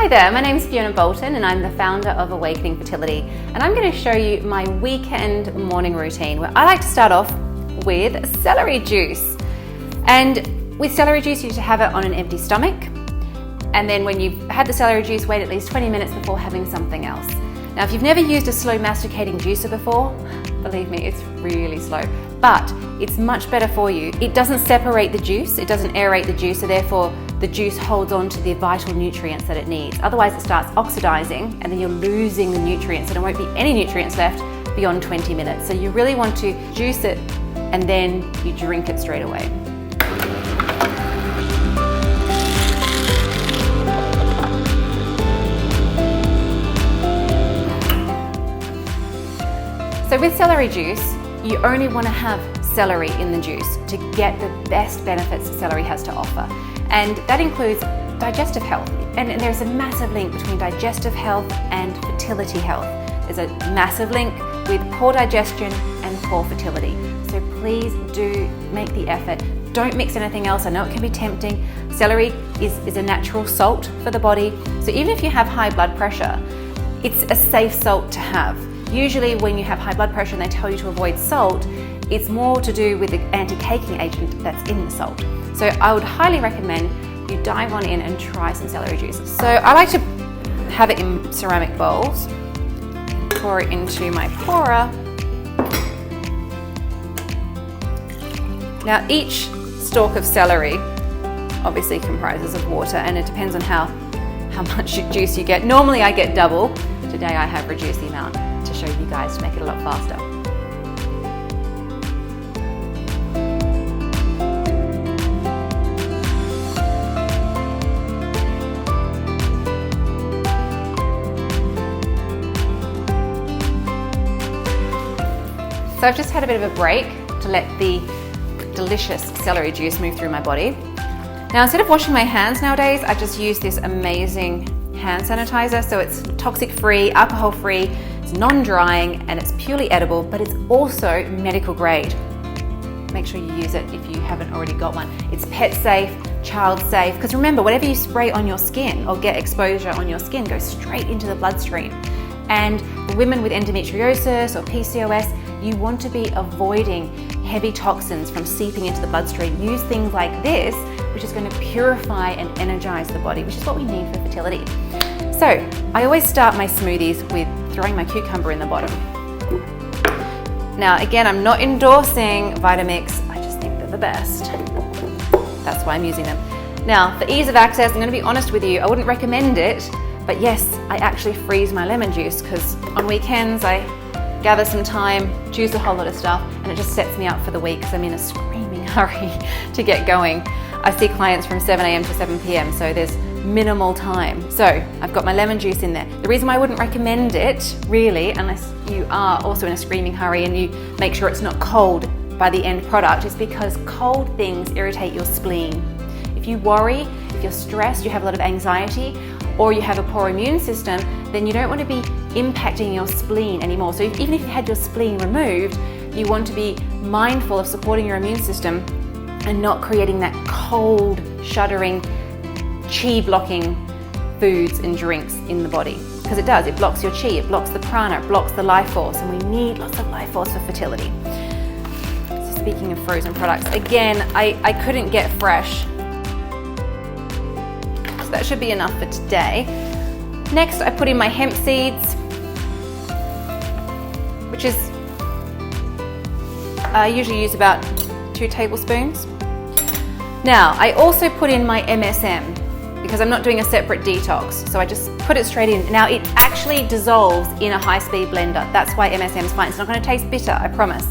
Hi there, my name's Fiona Boulton and I'm the founder of Awakening Fertility, and I'm going to show you my weekend morning routine where I like to start off with celery juice. And with celery juice you should have it on an empty stomach, and then when you've had the celery juice, wait at least 20 minutes before having something else. Now if you've never used a slow masticating juicer before, believe me, it's really slow, but it's much better for you. It doesn't separate the juice, it doesn't aerate the juice, so therefore the juice holds on to the vital nutrients that it needs. Otherwise it starts oxidizing and then you're losing the nutrients and there won't be any nutrients left beyond 20 minutes. So you really want to juice it and then you drink it straight away. So with celery juice, you only want to have celery in the juice to get the best benefits that celery has to offer. And that includes digestive health. And there's a massive link between digestive health and fertility health. There's a massive link with poor digestion and poor fertility. So please do make the effort. Don't mix anything else. I know it can be tempting. Celery is a natural salt for the body. So even if you have high blood pressure, it's a safe salt to have. Usually when you have high blood pressure and they tell you to avoid salt, it's more to do with the anti-caking agent that's in the salt. So I would highly recommend you dive on in and try some celery juice. So I like to have it in ceramic bowls, pour it into my pourer. Now each stalk of celery obviously comprises of water, and it depends on how much juice you get. Normally I get double. Today I have reduced the amount to show you guys to make it a lot faster. So I've just had a bit of a break to let the delicious celery juice move through my body. Now instead of washing my hands nowadays, I just use this amazing hand sanitizer. So it's toxic free, alcohol free, it's non-drying, and it's purely edible, but it's also medical grade. Make sure you use it if you haven't already got one. It's pet safe, child safe, because remember, whatever you spray on your skin or get exposure on your skin goes straight into the bloodstream. And for women with endometriosis or PCOS, you want to be avoiding heavy toxins from seeping into the bloodstream. Use things like this, which is going to purify and energize the body, which is what we need for fertility. So I always start my smoothies with throwing my cucumber in the bottom. Now again, I'm not endorsing Vitamix, I just think they're the best. That's why I'm using them. Now for ease of access, I'm going to be honest with you, I wouldn't recommend it, but yes, I actually freeze my lemon juice because on weekends I gather some time, juice a whole lot of stuff, and it just sets me up for the week because I'm in a screaming hurry to get going. I see clients from 7 a.m. to 7 p.m, so there's minimal time. So I've got my lemon juice in there. The reason why I wouldn't recommend it, really, unless you are also in a screaming hurry and you make sure it's not cold by the end product, is because cold things irritate your spleen. If you worry, if you're stressed, you have a lot of anxiety, or you have a poor immune system, then you don't want to be impacting your spleen anymore. So even if you had your spleen removed, you want to be mindful of supporting your immune system and not creating that cold, shuddering, chi blocking foods and drinks in the body. Because it does, it blocks your chi, it blocks the prana, it blocks the life force, and we need lots of life force for fertility. So speaking of frozen products, again, I couldn't get fresh. So that should be enough for today. Next, I put in my hemp seeds, which is, I usually use about 2 tablespoons. Now, I also put in my MSM because I'm not doing a separate detox. So I just put it straight in. Now, it actually dissolves in a high-speed blender. That's why MSM is fine. It's not going to taste bitter, I promise.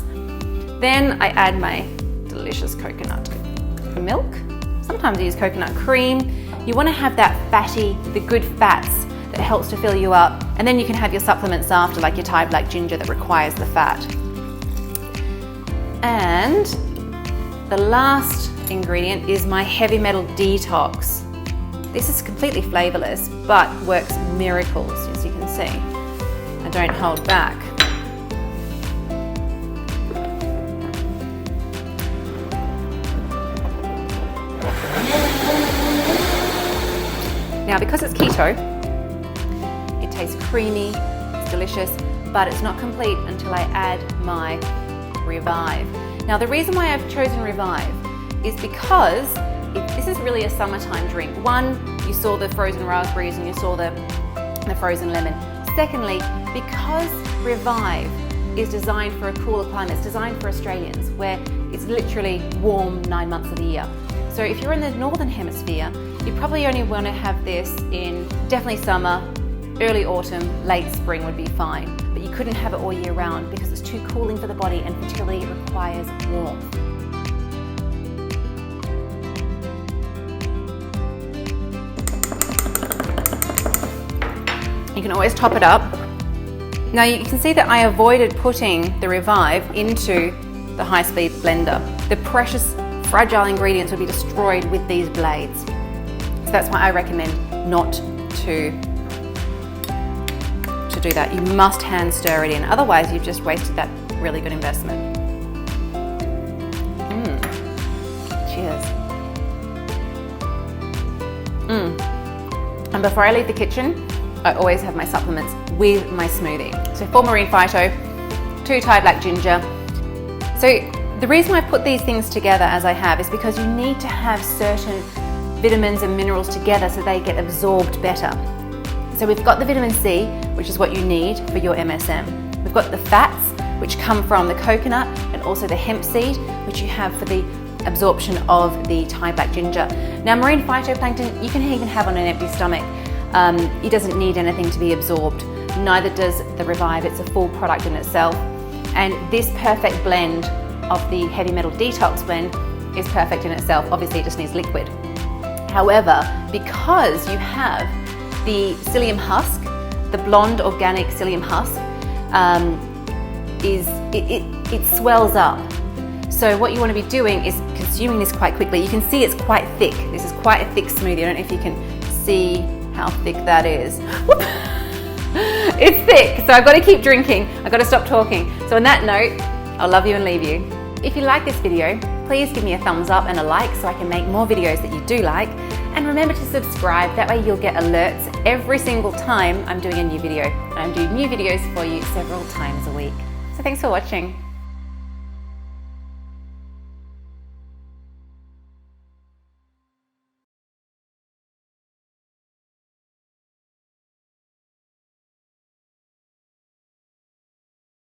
Then I add my delicious coconut milk. Sometimes I use coconut cream. You want to have that fatty, the good fats that helps to fill you up. And then you can have your supplements after, like your Thai black ginger that requires the fat. And the last ingredient is my heavy metal detox. This is completely flavorless, but works miracles, as you can see. I don't hold back. Now, because it's keto, tastes creamy, it's delicious, but it's not complete until I add my Revive. Now the reason why I've chosen Revive is because this is really a summertime drink. One, you saw the frozen raspberries and you saw the frozen lemon. Secondly, because Revive is designed for a cooler climate, it's designed for Australians where it's literally warm 9 months of the year. So if you're in the northern hemisphere, you probably only want to have this in definitely summer, early autumn, late spring would be fine. But you couldn't have it all year round because it's too cooling for the body and fertility requires warmth. You can always top it up. Now you can see that I avoided putting the Revive into the high-speed blender. The precious, fragile ingredients would be destroyed with these blades. So that's why I recommend not to do that. You must hand stir it in, otherwise you've just wasted that really good investment. Cheers. And before I leave the kitchen, I always have my supplements with my smoothie. So 4 marine phyto, 2 Thai black ginger. So the reason I put these things together as I have is because you need to have certain vitamins and minerals together so they get absorbed better. So we've got the vitamin C, which is what you need for your MSM. We've got the fats, which come from the coconut, and also the hemp seed, which you have for the absorption of the Thai black ginger. Now marine phytoplankton, you can even have on an empty stomach. It doesn't need anything to be absorbed. Neither does the Revive, it's a full product in itself. And this perfect blend of the heavy metal detox blend is perfect in itself. Obviously it just needs liquid. However, because you have the psyllium husk, the blonde organic psyllium husk, it swells up. So what you want to be doing is consuming this quite quickly. You can see it's quite thick. This is quite a thick smoothie. I don't know if you can see how thick that is. It's thick, so I've got to keep drinking. I've got to stop talking. So on that note, I'll love you and leave you. If you like this video, please give me a thumbs up and a like so I can make more videos that you do like. And remember to subscribe, that way you'll get alerts every single time I'm doing a new video. And I'm doing new videos for you several times a week. So thanks for watching.